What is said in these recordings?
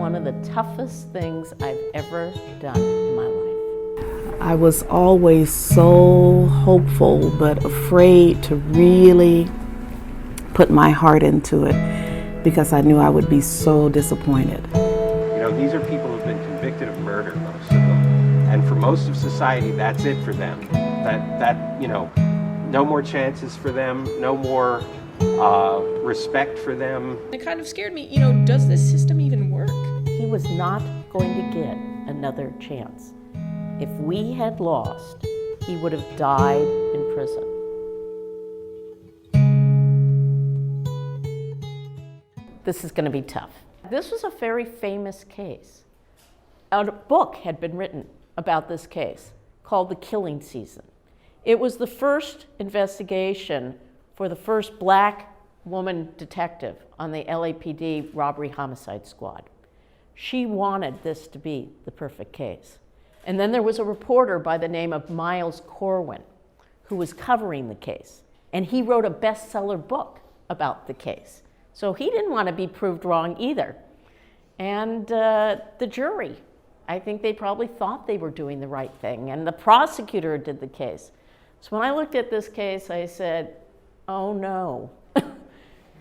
one of the toughest things I've ever done in my life. I was always so hopeful but afraid to really put my heart into it because I knew I would be so disappointed. You know, these are people who've been convicted of murder, most of them. And for most of society, that's it for them. That you know, no more chances for them, no more respect for them. It kind of scared me, you know, does this system even work? He was not going to get another chance. If we had lost, he would have died in prison. This is going to be tough. This was a very famous case. A book had been written about this case called The Killing Season. It was the first investigation for the first black woman detective on the LAPD robbery homicide squad. She wanted this to be the perfect case. And then there was a reporter by the name of Miles Corwin who was covering the case. And he wrote a bestseller book about the case. So he didn't want to be proved wrong either. And the jury, I think they probably thought they were doing the right thing. And the prosecutor did the case. So when I looked at this case, I said, oh no,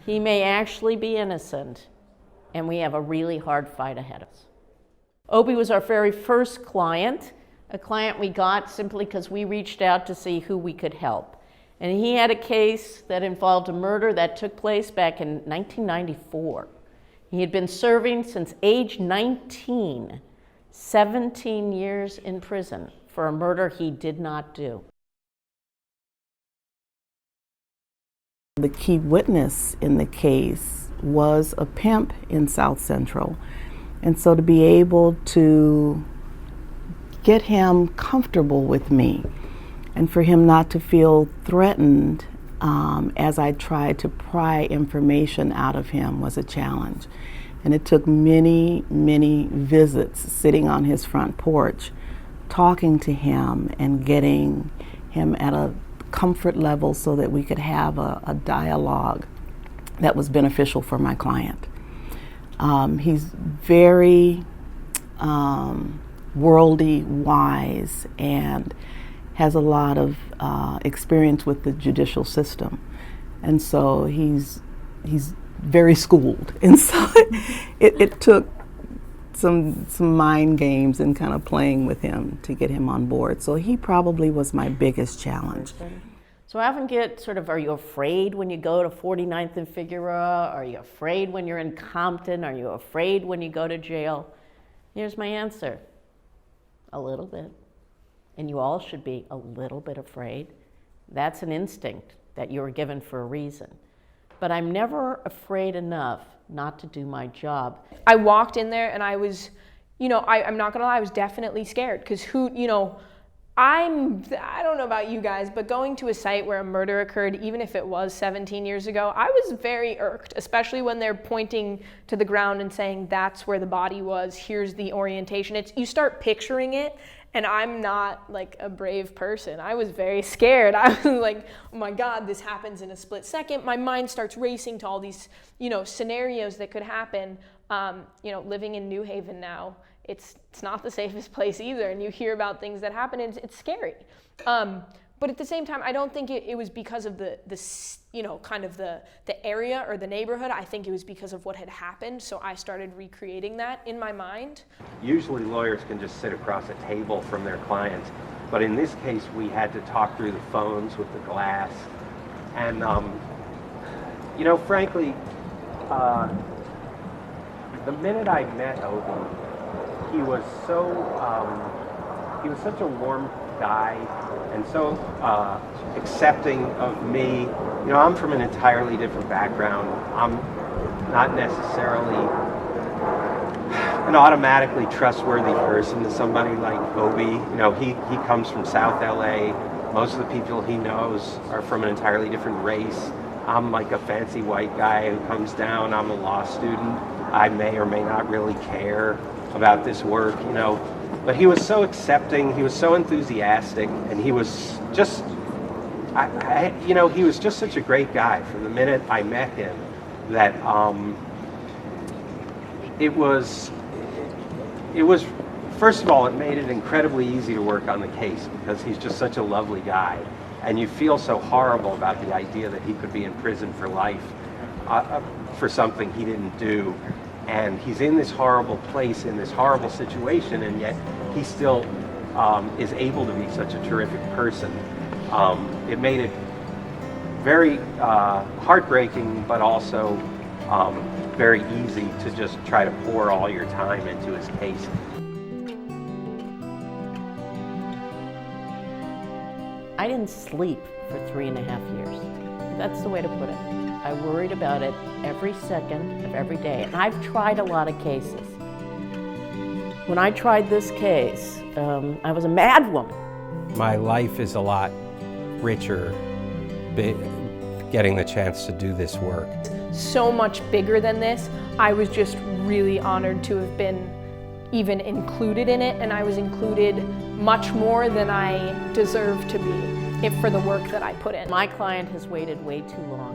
he may actually be innocent, and we have a really hard fight ahead of us. Obie was our very first client, a client we got simply because we reached out to see who we could help. And he had a case that involved a murder that took place back in 1994. He had been serving since age 19, 17 years in prison for a murder he did not do. The key witness in the case was a pimp in South Central. And so to be able to get him comfortable with me and for him not to feel threatened as I tried to pry information out of him was a challenge. And it took many, many visits sitting on his front porch, talking to him and getting him at a comfort level so that we could have a dialogue that was beneficial for my client. He's very worldly wise and has a lot of experience with the judicial system. And so he's very schooled. And so it took some mind games and kind of playing with him to get him on board. So he probably was my biggest challenge. So I often get sort of, are you afraid when you go to 49th and Figueroa? Are you afraid when you're in Compton? Are you afraid when you go to jail? Here's my answer, a little bit. And you all should be a little bit afraid. That's an instinct that you were given for a reason. But I'm never afraid enough not to do my job. I walked in there and I was, you know, I'm not gonna lie, I was definitely scared because I don't know about you guys, but going to a site where a murder occurred, even if it was 17 years ago, I was very irked, especially when they're pointing to the ground and saying, that's where the body was, here's the orientation. You start picturing it, and I'm not like a brave person. I was very scared. I was like, oh my God, this happens in a split second. My mind starts racing to all these, scenarios that could happen. Living in New Haven now, it's not the safest place either, and you hear about things that happen, and it's scary. But at the same time, I don't think it was because of the area or the neighborhood. I think it was because of what had happened, so I started recreating that in my mind. Usually lawyers can just sit across a table from their clients, but in this case we had to talk through the phones with the glass. And frankly, the minute I met Obie, he was such a warm guy and so accepting of me. I'm from an entirely different background. I'm not necessarily an automatically trustworthy person to somebody like Obie. He comes from South LA. Most of the people he knows are from an entirely different race. I'm like a fancy white guy who comes down. I'm a law student. I may or may not really care about this work, but he was so accepting, he was so enthusiastic, and he was just, he was just such a great guy from the minute I met him that it was it was, first of all, it made it incredibly easy to work on the case because he's just such a lovely guy. And you feel so horrible about the idea that he could be in prison for life for something he didn't do. And he's in this horrible place, in this horrible situation, and yet he still is able to be such a terrific person. It made it very heartbreaking, but also very easy to just try to pour all your time into his case. I didn't sleep for 3.5 years. That's the way to put it. I worried about it every second of every day. And I've tried a lot of cases. When I tried this case, I was a mad woman. My life is a lot richer getting the chance to do this work. So much bigger than this. I was just really honored to have been even included in it, and I was included much more than I deserve to be for the work that I put in. My client has waited way too long.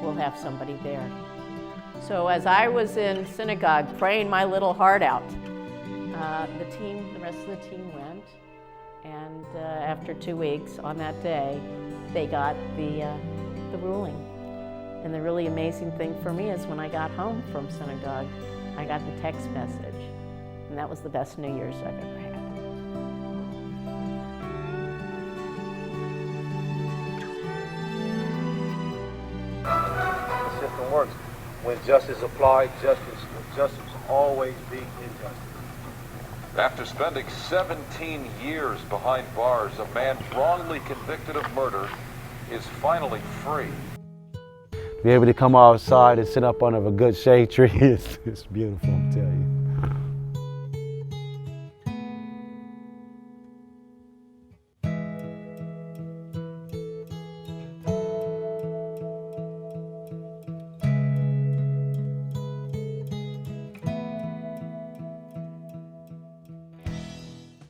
We'll have somebody there. So as I was in synagogue praying my little heart out, the rest of the team went, and after 2 weeks on that day, they got the ruling. And the really amazing thing for me is when I got home from synagogue, I got the text message, and that was the best New Year's I've ever had. The system works. When justice is applied, justice will always be injustice. After spending 17 years behind bars, a man wrongly convicted of murder is finally free. Be able to come outside and sit up under a good shade tree is beautiful.